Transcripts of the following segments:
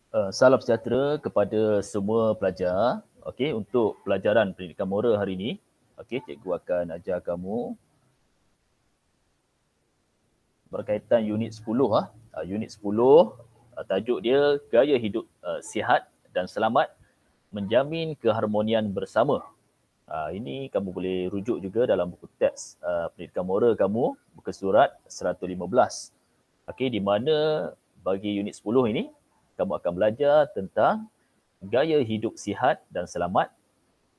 Salam sejahtera kepada semua pelajar. Okey, untuk pelajaran pendidikan moral hari ini, okey, cikgu akan ajar kamu berkaitan unit 10 ah. Unit 10 tajuk dia gaya hidup sihat dan selamat menjamin keharmonian bersama. Ini kamu boleh rujuk juga dalam buku teks pendidikan moral kamu, buku surat 115. Okey, di mana bagi unit 10 ini kamu akan belajar tentang gaya hidup sihat dan selamat,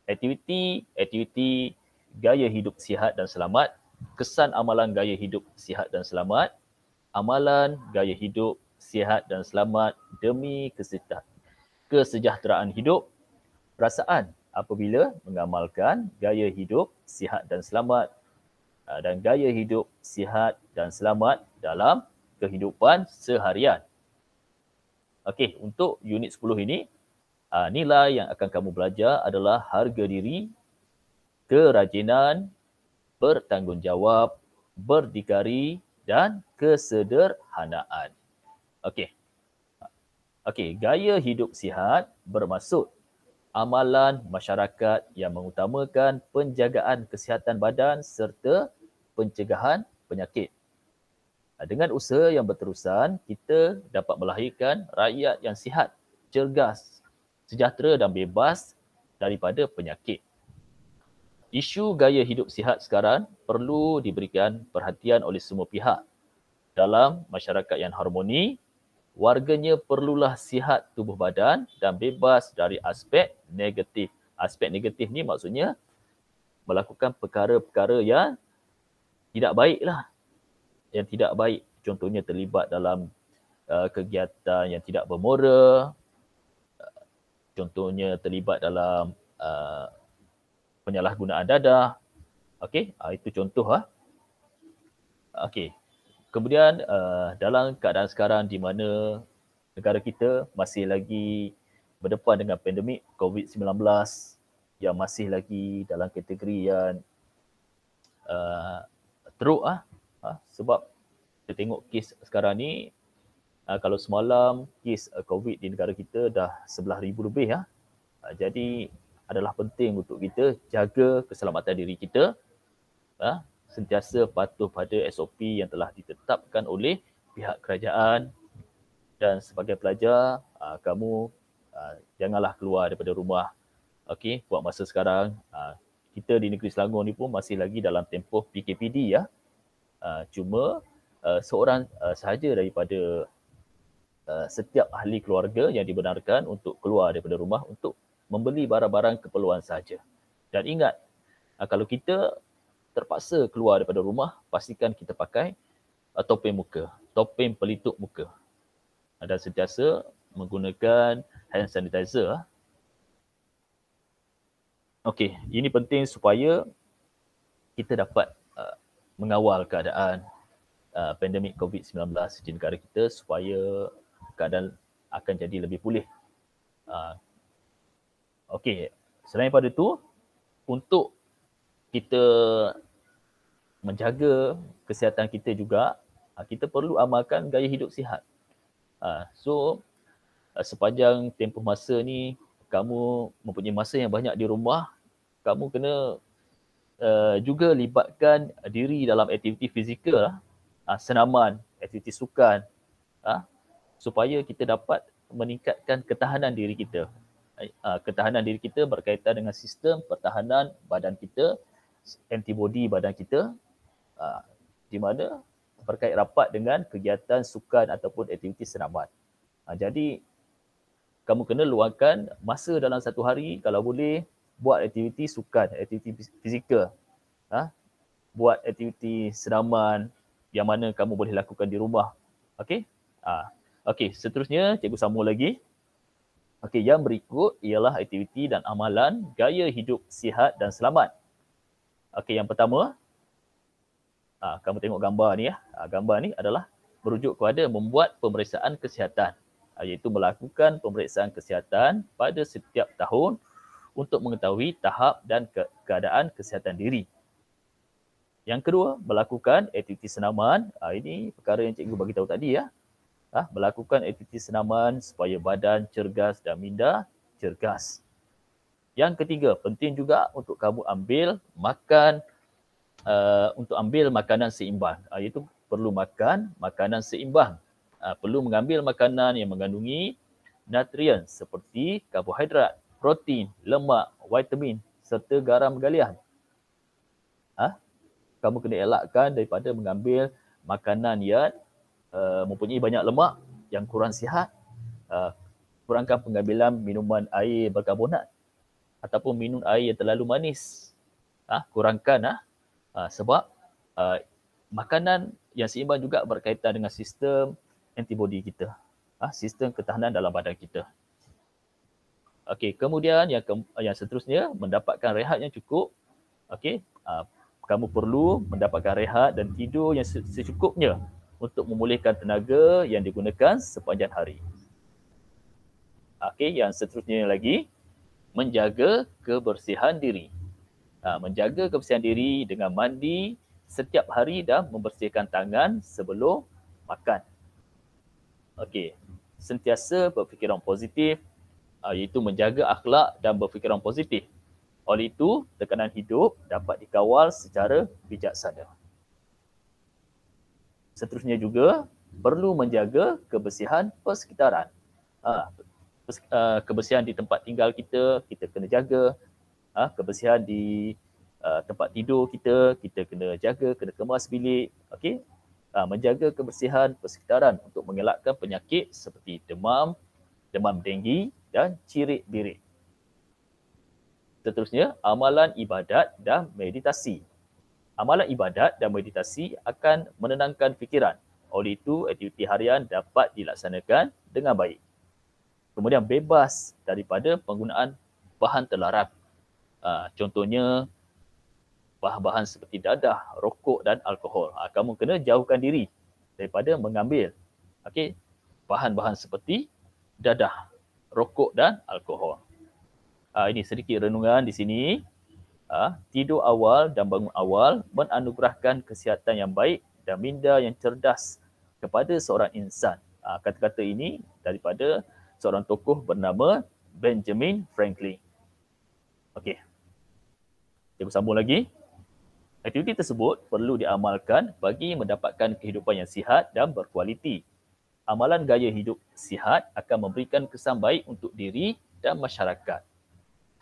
aktiviti gaya hidup sihat dan selamat, kesan amalan gaya hidup sihat dan selamat, amalan gaya hidup sihat dan selamat demi kesejahteraan hidup, perasaan apabila mengamalkan gaya hidup sihat dan selamat dan gaya hidup sihat dan selamat dalam kehidupan seharian. Okey, untuk unit 10 ini, nilai yang akan kamu belajar adalah harga diri, kerajinan, bertanggungjawab, berdikari dan kesederhanaan. Okey. Okey, gaya hidup sihat bermaksud amalan masyarakat yang mengutamakan penjagaan kesihatan badan serta pencegahan penyakit. Dengan usaha yang berterusan, kita dapat melahirkan rakyat yang sihat, cergas, sejahtera dan bebas daripada penyakit. Isu gaya hidup sihat sekarang perlu diberikan perhatian oleh semua pihak. Dalam masyarakat yang harmoni, warganya perlulah sihat tubuh badan dan bebas dari aspek negatif. Aspek negatif ni maksudnya melakukan perkara-perkara yang tidak baik lah. Yang tidak baik. Contohnya terlibat dalam kegiatan yang tidak bermoral. Contohnya terlibat dalam penyalahgunaan dadah. Okey, itu contoh lah. Okey. Kemudian dalam keadaan sekarang di mana negara kita masih lagi berdepan dengan pandemik COVID-19 yang masih lagi dalam kategori yang teruk sebab kita tengok kes sekarang ni kalau semalam kes COVID di negara kita dah 11,000 lebih jadi adalah penting untuk kita jaga keselamatan diri kita, sentiasa patuh pada SOP yang telah ditetapkan oleh pihak kerajaan. Dan sebagai pelajar, kamu janganlah keluar daripada rumah. Okey, buat masa sekarang, kita di negeri Selangor ni pun masih lagi dalam tempoh PKPD cuma seorang sahaja daripada setiap ahli keluarga yang dibenarkan untuk keluar daripada rumah untuk membeli barang-barang keperluan sahaja. Dan ingat, kalau kita terpaksa keluar daripada rumah, pastikan kita pakai topeng muka, topeng pelitup muka. Dan sentiasa menggunakan hand sanitizer. Okey, ini penting supaya kita dapat mengawal keadaan pandemik COVID-19 di negara kita supaya keadaan akan jadi lebih pulih. Okey, selain pada itu, untuk kita menjaga kesihatan kita juga, kita perlu amalkan gaya hidup sihat. So, sepanjang tempoh masa ni, kamu mempunyai masa yang banyak di rumah, kamu kena juga libatkan diri dalam aktiviti fizikal, senaman, aktiviti sukan, supaya kita dapat meningkatkan ketahanan diri kita. Ketahanan diri kita berkaitan dengan sistem pertahanan badan kita, antibodi badan kita, di mana berkait rapat dengan kegiatan sukan ataupun aktiviti senaman. Jadi, kamu kena luangkan masa dalam satu hari, kalau boleh, buat aktiviti sukan, aktiviti fizikal. Buat aktiviti senaman yang mana kamu boleh lakukan di rumah. Okey? Okey, seterusnya cikgu sambung lagi. Okey, yang berikut ialah aktiviti dan amalan gaya hidup sihat dan selamat. Okey, yang pertama, kamu tengok gambar ni gambar ni adalah merujuk kepada membuat pemeriksaan kesihatan, iaitu melakukan pemeriksaan kesihatan pada setiap tahun untuk mengetahui tahap dan keadaan kesihatan diri. Yang kedua, melakukan aktiviti senaman. Ini perkara yang cikgu bagi tahu tadi melakukan aktiviti senaman supaya badan cergas dan minda cergas. Yang ketiga, penting juga untuk kamu ambil makanan seimbang. Iaitu perlu makan makanan seimbang. Perlu mengambil makanan yang mengandungi nutrien seperti karbohidrat, protein, lemak, vitamin serta garam galian. Kamu kena elakkan daripada mengambil makanan yang mempunyai banyak lemak yang kurang sihat. Kurangkan pengambilan minuman air berkarbonat ataupun minum air yang terlalu manis. Kurangkan sebab makanan yang seimbang juga berkaitan dengan sistem antibody kita, sistem ketahanan dalam badan kita. Okey, kemudian yang seterusnya, mendapatkan rehat yang cukup. Okey, kamu perlu mendapatkan rehat dan tidur yang secukupnya untuk memulihkan tenaga yang digunakan sepanjang hari. Okey, yang seterusnya lagi, menjaga kebersihan diri. Menjaga kebersihan diri dengan mandi setiap hari dan membersihkan tangan sebelum makan. Okey, sentiasa berfikiran positif, iaitu menjaga akhlak dan berfikiran positif. Oleh itu, tekanan hidup dapat dikawal secara bijaksana. Seterusnya juga, perlu menjaga kebersihan persekitaran. Kebersihan di tempat tinggal kita kena jaga. Kebersihan di tempat tidur kita kena jaga, kena kemas bilik. Okey? Menjaga kebersihan persekitaran untuk mengelakkan penyakit seperti demam denggi dan cirit-birit. Seterusnya, amalan ibadat dan meditasi. Amalan ibadat dan meditasi akan menenangkan fikiran. Oleh itu, aktiviti harian dapat dilaksanakan dengan baik. Kemudian bebas daripada penggunaan bahan terlarang. Contohnya, bahan-bahan seperti dadah, rokok dan alkohol. Kamu kena jauhkan diri daripada mengambil bahan-bahan seperti dadah, rokok dan alkohol. Ini sedikit renungan di sini. Tidur awal dan bangun awal menganugerahkan kesihatan yang baik dan minda yang cerdas kepada seorang insan. Kata-kata ini daripada seorang tokoh bernama Benjamin Franklin. Okey. Kita bersambung lagi. Aktiviti tersebut perlu diamalkan bagi mendapatkan kehidupan yang sihat dan berkualiti. Amalan gaya hidup sihat akan memberikan kesan baik untuk diri dan masyarakat.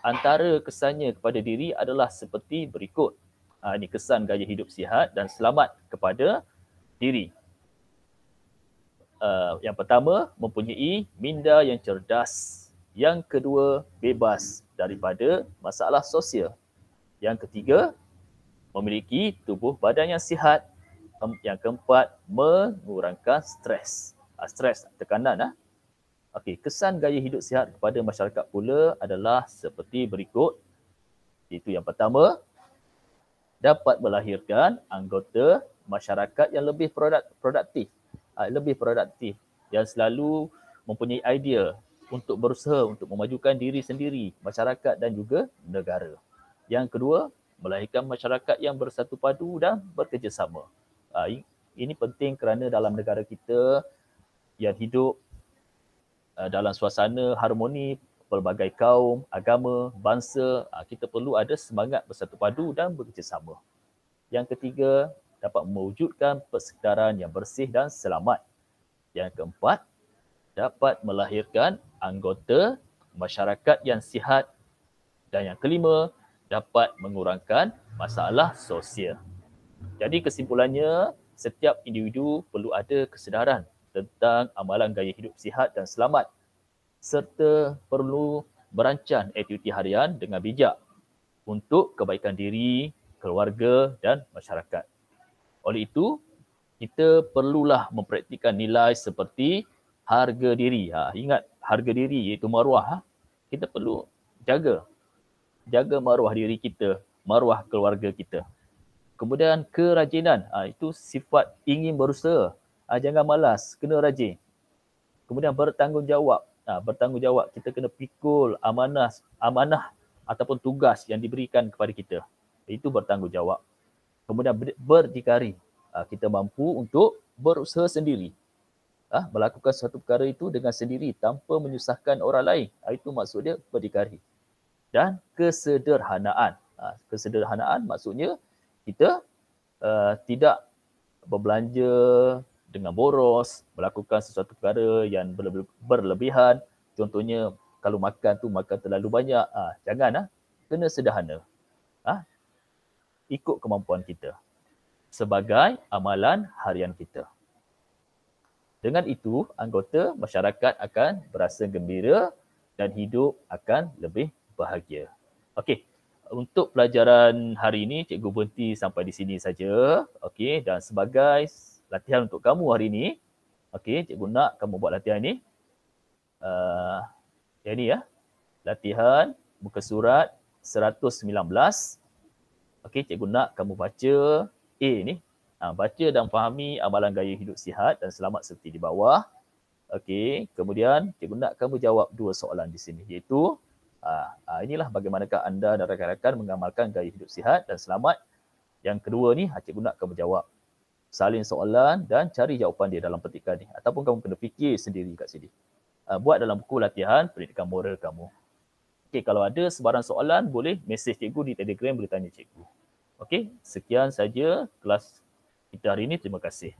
Antara kesannya kepada diri adalah seperti berikut. Ini kesan gaya hidup sihat dan selamat kepada diri. Yang pertama, mempunyai minda yang cerdas. Yang kedua, bebas daripada masalah sosial. Yang ketiga, memiliki tubuh badan yang sihat. Yang keempat, mengurangkan stres. Stres, tekanan. Okey, kesan gaya hidup sihat kepada masyarakat pula adalah seperti berikut. Iaitu yang pertama, dapat melahirkan anggota masyarakat yang lebih produktif. Yang selalu mempunyai idea untuk berusaha untuk memajukan diri sendiri, masyarakat dan juga negara. Yang kedua, melahirkan masyarakat yang bersatu padu dan bekerjasama. Ini penting kerana dalam negara kita yang hidup dalam suasana harmoni pelbagai kaum, agama, bangsa, kita perlu ada semangat bersatu padu dan bekerjasama. Yang ketiga, dapat mewujudkan persekitaran yang bersih dan selamat. Yang keempat, dapat melahirkan anggota masyarakat yang sihat. Dan yang kelima, dapat mengurangkan masalah sosial. Jadi kesimpulannya, setiap individu perlu ada kesedaran tentang amalan gaya hidup sihat dan selamat serta perlu merancang aktiviti harian dengan bijak untuk kebaikan diri, keluarga dan masyarakat. Oleh itu, kita perlulah mempraktikkan nilai seperti harga diri. Ingat, harga diri iaitu maruah. Kita perlu jaga maruah diri kita, maruah keluarga kita. Kemudian kerajinan, itu sifat ingin berusaha. Jangan malas, kena rajin. Kemudian bertanggungjawab. Bertanggungjawab, kita kena pikul amanah ataupun tugas yang diberikan kepada kita. Itu bertanggungjawab. Kemudian berdikari. Kita mampu untuk berusaha sendiri. melakukan suatu perkara itu dengan sendiri tanpa menyusahkan orang lain. Itu maksud dia berdikari. Dan kesederhanaan. Kesederhanaan maksudnya kita tidak berbelanja dengan boros, melakukan sesuatu perkara yang berlebihan. Contohnya kalau makan tu makan terlalu banyak, jangan, kena sederhana. Ikut kemampuan kita sebagai amalan harian kita. Dengan itu, anggota masyarakat akan berasa gembira dan hidup akan lebih bahagia. Okey, untuk pelajaran hari ini, cikgu berhenti sampai di sini saja. Okey, dan sebagai latihan untuk kamu hari ini, okey, cikgu nak kamu buat latihan ini. Yang ini ya, latihan muka surat 119. Okey, cikgu nak kamu baca A ni. Baca dan fahami amalan gaya hidup sihat dan selamat seperti di bawah. Okey, kemudian cikgu nak kamu jawab 2 soalan di sini, iaitu inilah bagaimanakah anda dan rakan-rakan mengamalkan gaya hidup sihat dan selamat. Yang kedua ni, cikgu nak kamu jawab salin soalan dan cari jawapan dia dalam petikan ni. Ataupun kamu kena fikir sendiri kat sini. Buat dalam buku latihan pendidikan moral kamu. Okey, kalau ada sebarang soalan, boleh mesej cikgu di Telegram, boleh tanya cikgu. Okey, sekian saja kelas kita hari ini. Terima kasih.